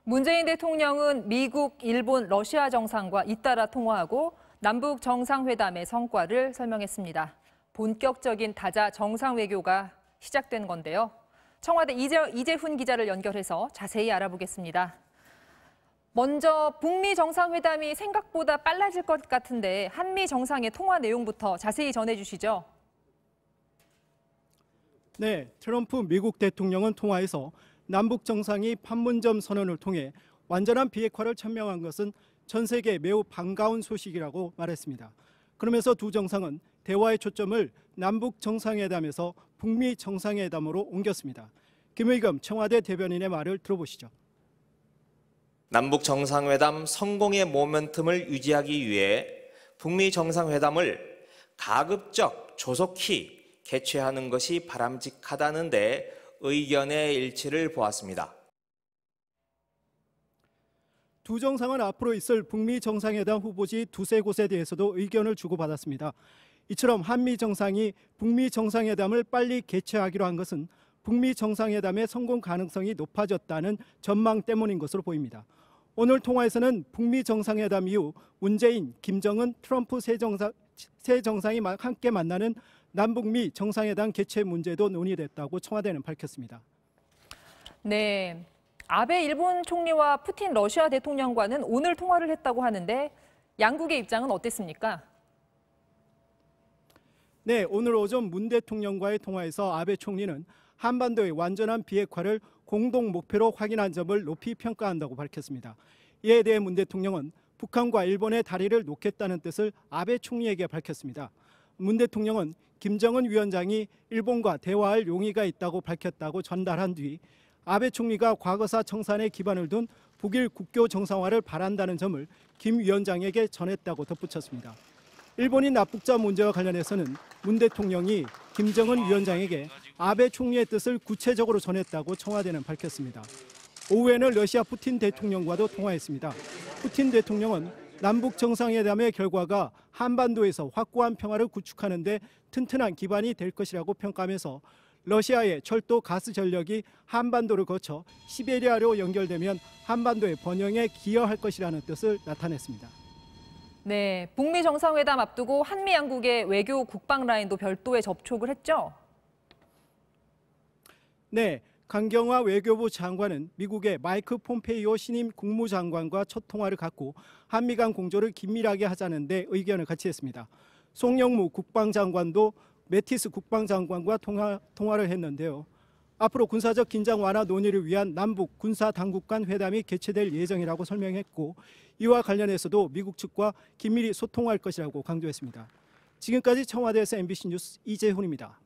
문재인 대통령은 미국, 일본, 러시아 정상과 잇따라 통화하고 남북 정상회담의 성과를 설명했습니다. 본격적인 다자 정상 외교가 시작된 건데요. 청와대 이재훈 기자를 연결해서 자세히 알아보겠습니다. 먼저 북미 정상회담이 생각보다 빨라질 것 같은데 한미 정상의 통화 내용부터 자세히 전해주시죠. 네, 트럼프 미국 대통령은 통화에서 남북 정상이 판문점 선언을 통해 완전한 비핵화를 천명한 것은 전 세계에 매우 반가운 소식이라고 말했습니다. 그러면서 두 정상은 대화의 초점을 남북 정상회담에서 북미 정상회담으로 옮겼습니다. 김의겸 청와대 대변인의 말을 들어보시죠. 남북 정상회담 성공의 모멘텀을 유지하기 위해 북미 정상회담을 가급적 조속히 개최하는 것이 바람직하다는 데 의견의 일치를 보았습니다. 두 정상은 앞으로 있을 북미 정상회담 후보지 두세 곳에 대해서도 의견을 주고받았습니다. 이처럼 한미 정상이 북미 정상회담을 빨리 개최하기로 한 것은 북미 정상회담의 성공 가능성이 높아졌다는 전망 때문인 것으로 보입니다. 오늘 통화에서는 북미 정상회담 이후 문재인, 김정은, 트럼프 세 정상이 함께 만나는 남북미 정상회담 개최 문제도 논의됐다고 청와대는 밝혔습니다. 네, 아베 일본 총리와 푸틴 러시아 대통령과는 오늘 통화를 했다고 하는데 양국의 입장은 어땠습니까? 네, 오늘 오전 문 대통령과의 통화에서 아베 총리는 한반도의 완전한 비핵화를 공동 목표로 확인한 점을 높이 평가한다고 밝혔습니다. 이에 대해 문 대통령은 북한과 일본의 다리를 놓겠다는 뜻을 아베 총리에게 밝혔습니다. 문 대통령은 김정은 위원장이 일본과 대화할 용의가 있다고 밝혔다고 전달한 뒤 아베 총리가 과거사 청산에 기반을 둔 북일 국교 정상화를 바란다는 점을 김 위원장에게 전했다고 덧붙였습니다. 일본인 납북자 문제와 관련해서는 문 대통령이 김정은 위원장에게 아베 총리의 뜻을 구체적으로 전했다고 청와대는 밝혔습니다. 오후에는 러시아 푸틴 대통령과도 통화했습니다. 푸틴 대통령은 남북 정상회담의 결과가 한반도에서 확고한 평화를 구축하는 데 튼튼한 기반이 될 것이라고 평가하면서 러시아의 철도 가스 전력이 한반도를 거쳐 시베리아로 연결되면 한반도의 번영에 기여할 것이라는 뜻을 나타냈습니다. 네, 북미 정상회담 앞두고 한미 양국의 외교 국방 라인도 별도의 접촉을 했죠? 네, 강경화 외교부 장관은 미국의 마이크 폼페이오 신임 국무장관과 첫 통화를 갖고 한미 간 공조를 긴밀하게 하자는 데 의견을 같이 했습니다. 송영무 국방장관도 매티스 국방장관과 통화를 했는데요. 앞으로 군사적 긴장 완화 논의를 위한 남북 군사 당국 간 회담이 개최될 예정이라고 설명했고 이와 관련해서도 미국 측과 긴밀히 소통할 것이라고 강조했습니다. 지금까지 청와대에서 MBC 뉴스 이재훈입니다.